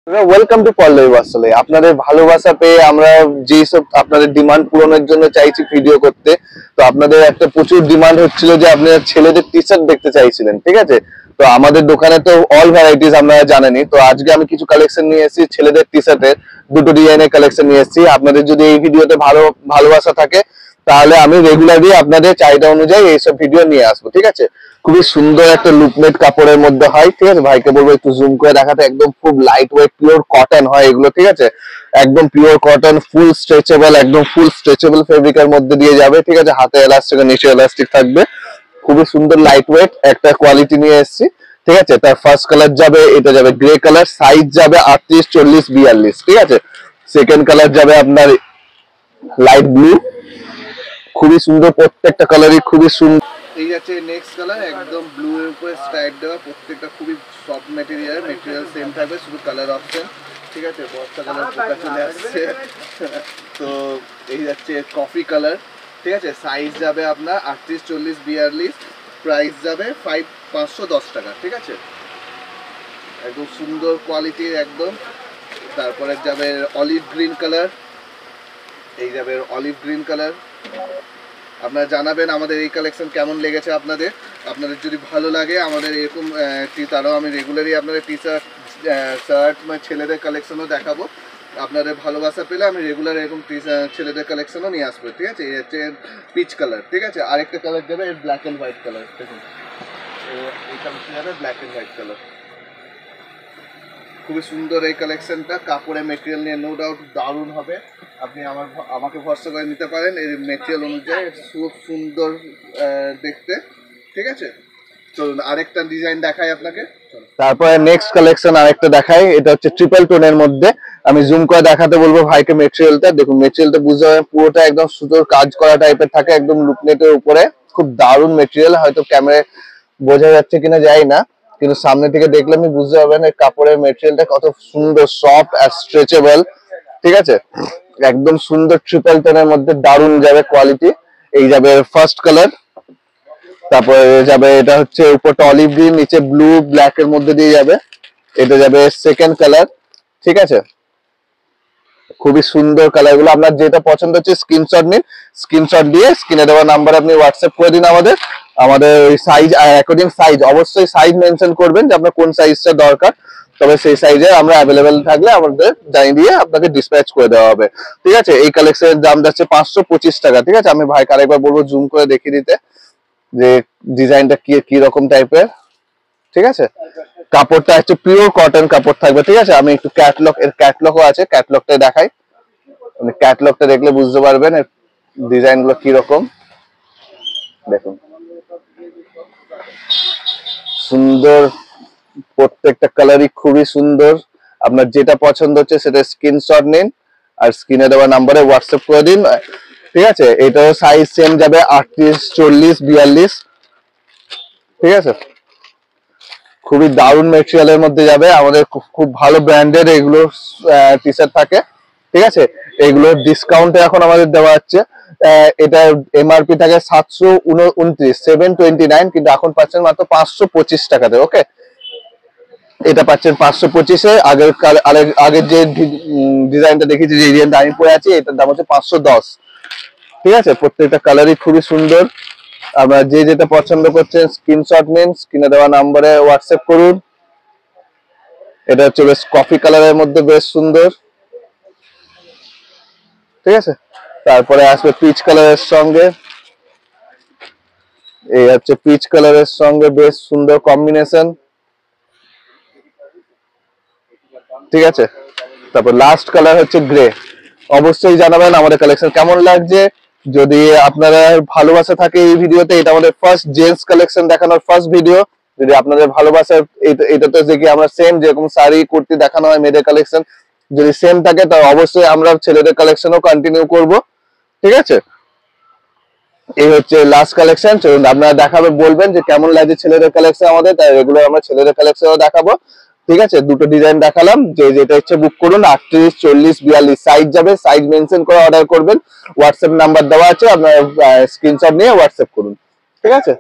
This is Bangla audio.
ওয়েলকাম টু পল্লবী বস্ত্রালয়। আপনাদের ভালোবাসা পেয়ে আমরা যেসব আপনাদের ডিমান্ড পূরণের জন্য চাইছি ভিডিও করতে, তো আপনাদের একটা প্রচুর ডিমান্ড হচ্ছিল যে আপনারা ছেলেদের টি শার্ট দেখতে চাইছিলেন, ঠিক আছে? তো আমাদের দোকানে তো অল ভ্যারাইটিস আপনারা জানেনই। তো আজকে আমি কিছু কালেকশন নিয়ে এসেছি ছেলেদের টি শার্টের, দুটো ডিজাইনের কালেকশন নিয়ে এসেছি। আপনাদের যদি এই ভিডিওতে ভালোবাসা থাকে তাহলে আমি রেগুলারলি আপনাদের চাহিদা অনুযায়ী এইসব ভিডিও নিয়ে আসবো, ঠিক আছে? খুবই সুন্দর একটা লুকমেট কাপড়ের মধ্যে হয়, ঠিক আছে? ভাইকে বলবো একটু জুম করে দেখাতে। একদম খুব লাইট ওয়েট পিওর কটন হয় এগুলো, ঠিক আছে? একদম পিওর কটন, ফুল স্ট্রেচেবল, একদম ফুল স্ট্রেচেবল ফেব্রিকের মধ্যে দিয়ে যাবে, ঠিক আছে? হাতে এলাস্টিক, নিচে এলাস্টিক থাকবে। খুবই সুন্দর লাইট ওয়েট একটা কোয়ালিটি নিয়ে এসেছি, ঠিক আছে? তার ফার্স্ট কালার যাবে, এটা যাবে গ্রে কালার, সাইজ যাবে 38, 40, 42, ঠিক আছে? সেকেন্ড কালার যাবে আপনার লাইট ব্লু, খুবই সুন্দর, প্রত্যেকটা কালারই খুবই সুন্দর। এই যাচ্ছে নেক্সট কালার, একদম ব্লু এর উপরে স্ট্রাইপ দেওয়া, প্রত্যেকটা খুবই সফট মেটেরিয়াল সেম থাকবে, শুধু কালার অপশন, ঠিক আছে? বর্ষা কালার পোকা চলে আসছে। তো এই যাচ্ছে কফি কালার, ঠিক আছে? সাইজ যাবে আপনার 38, 40, 42, প্রাইস যাবে 510 টাকা, ঠিক আছে? একদম সুন্দর কোয়ালিটির একদম। তারপরে যাবে অলিভ গ্রিন কালার, এই যাবে অলিভ গ্রিন কালার। আপনারা জানাবেন আমাদের এই কালেকশন কেমন লেগেছে আপনাদের। আপনাদের যদি ভালো লাগে আমাদের এরকম তারাও আমি রেগুলারই আপনাদের টি শার্ট মানে ছেলেদের কালেকশনও দেখাবো। আপনাদের ভালোবাসা পেলে আমি রেগুলার এরকম ছেলেদের কালেকশনও নিয়ে আসবো, ঠিক আছে? এই হচ্ছে পিচ কালার, ঠিক আছে? আরেকটা কালার যাবে এর ব্ল্যাক অ্যান্ড হোয়াইট কালার, দেখুন এই কালারটা যাবে ব্ল্যাক অ্যান্ড হোয়াইট কালার। খুবই সুন্দর এই কালেকশনটা, কাপড়ের মেটেরিয়াল নিয়ে নো ডাউট দারুণ হবে। আপনি আমাকে ভরসা করে নিতে পারেন এই মেটেরিয়াল অনুযায়ী, খুব সুন্দর দেখতে, ঠিক আছে? চলুন আরেকটা ডিজাইন দেখাই আপনাকে। তারপরে নেক্সট কালেকশন আরেকটা দেখাই, এটা হচ্ছে ট্রিপল টোনের মধ্যে। আমি জুম করে দেখাতে বলবো ভাইকে মেটেরিয়ালটা। দেখুন মেটেরিয়ালটা বুঝতে পারবেন, পুরোটা একদম সুন্দর কাজ করা টাইপের থাকে, একদম লুকনেটের উপরে। খুব দারুণ মেটেরিয়াল, হয়তো ক্যামেরায় বোঝা যাচ্ছে কিনা জানি না, কিন্তু সামনে থেকে দেখলে আমি বুঝতে পারবেন এই কাপড়ের মেটেরিয়ালটা কত সুন্দর, সফট আর স্ট্রেচেবল, ঠিক আছে? একদম সুন্দর ট্রিপল টোনের মধ্যে দারুণ যাবে কোয়ালিটি। এই যাবে ফার্স্ট কালার, তারপরে যাবে এটা হচ্ছে উপরটা অলিভ গ্রিন, নিচে ব্লু ব্ল্যাক এর মধ্যে দিয়ে যাবে। এটা যাবে সেকেন্ড কালার, ঠিক আছে? খুবই সুন্দর কালার গুলো। আপনার যেটা পছন্দ হচ্ছে স্ক্রিনশট নিন, স্ক্রিনশট দিয়ে স্ক্রিনে দেওয়া নাম্বারে আপনি হোয়াটসঅ্যাপ করে দিন আমাদের ওই সাইজ অ্যাকর্ডিং সাইজ, অবশ্যই সাইজ মেনশন করবেন যে আপনার কোন সাইজটা দরকার, তবে সেই সাইজে আমরা অ্যাভেলেবেল থাকলে আমাদের জানিয়ে দিয়ে আপনাকে ডিসপ্যাচ করে দেওয়া হবে, ঠিক আছে? এই কালেকশনের দাম যাচ্ছে 525 টাকা, ঠিক আছে? আমি ভাইকে আরেকবার বলবো জুম করে দেখিয়ে দিতে যে ডিজাইনটা কি রকম টাইপের, ঠিক আছে? কাপড়টা হচ্ছে পিওর কটন কাপড় থাকবে, ঠিক আছে? আমি একটু ক্যাটলগও আছে, ক্যাটলগটা দেখাই। আপনি ক্যাটলগটা দেখলে বুঝতে পারবেন এর ডিজাইন গুলো কি রকম। দেখুন সুন্দর, প্রত্যেকটা কালারই খুবই সুন্দর। আপনার যেটা পছন্দ হচ্ছে সেটা স্ক্রিনশট নিন আর স্ক্রিনে দেওয়া নাম্বারে হোয়াটসঅ্যাপ করে দিন, ঠিক আছে? এটাও সাইজ সেম যাবে 38, 40, 42, ঠিক আছে? খুবই দারুণ মেটেরিয়ালের মধ্যে যাবে। আমাদের খুব ভালো ব্র্যান্ডের এগুলো টি শার্ট থাকে, ঠিক আছে? এগুলোর ডিসকাউন্টে এখন আমাদের দেওয়া হচ্ছে। এটা এমআরপি থাকে 729, 729, কিন্তু এখন পাচ্ছেন মাত্র 525 টাকাতে, ওকে? এটা পাচ্ছেন 525-এ। আগের যে ডিজাইনটা দেখেছি, যে ডিজাইনটা আমি পরে আছি, এটার দাম হচ্ছে 510, ঠিক আছে? প্রত্যেকটা কালারই খুবই সুন্দর। আপনারা যে যেটা পছন্দ করছেন স্ক্রিনশট নিন, স্ক্রিনে দেওয়া নাম্বারে হোয়াটসঅ্যাপ করুন। এটা হচ্ছে বেশ কফি কালারের মধ্যে, বেশ সুন্দর, ঠিক আছে? তারপরে আসবে পিচ কালারের সঙ্গে, এই হচ্ছে পিচ কালারের সঙ্গে বেশ সুন্দর কম্বিনেশন, ঠিক আছে? তারপর লাস্ট কালার হচ্ছে গ্রে। অবশ্যই জানাবেন আমাদের কালেকশন কেমন লাগছে। যদি আপনারা ভালোবাসা থাকে এই ভিডিওতে, এটা আমাদের ফার্স্ট জেন্টস কালেকশন দেখানোর ফার্স্ট ভিডিও। যদি আপনাদের ভালোবাসা এটাতে দেখি আমরা সেম যেরকম শাড়ি কুর্তি দেখানো হয় মেয়েদের কালেকশন, যদি সেম থাকে তাহলে অবশ্যই আমরা ছেলেদের কালেকশনও কন্টিনিউ করব, ঠিক আছে? এই হচ্ছে লাস্ট কালেকশন। চলুন আপনারা দেখাবে, বলবেন যে কেমন লাগছে ছেলেদের কালেকশন আমাদের, তাই রেগুলার আমরা ছেলেদের কালেকশনও দেখাবো, ঠিক আছে? দুটো ডিজাইন দেখালাম, যে যেটা ইচ্ছে বুক করুন। 38, 40, 42 সাইজ যাবে, সাইজ মেনশন করে অর্ডার করবেন। হোয়াটসঅ্যাপ নাম্বার দেওয়া আছে, আপনারা স্ক্রিনশট নিয়ে হোয়াটসঅ্যাপ করুন, ঠিক আছে?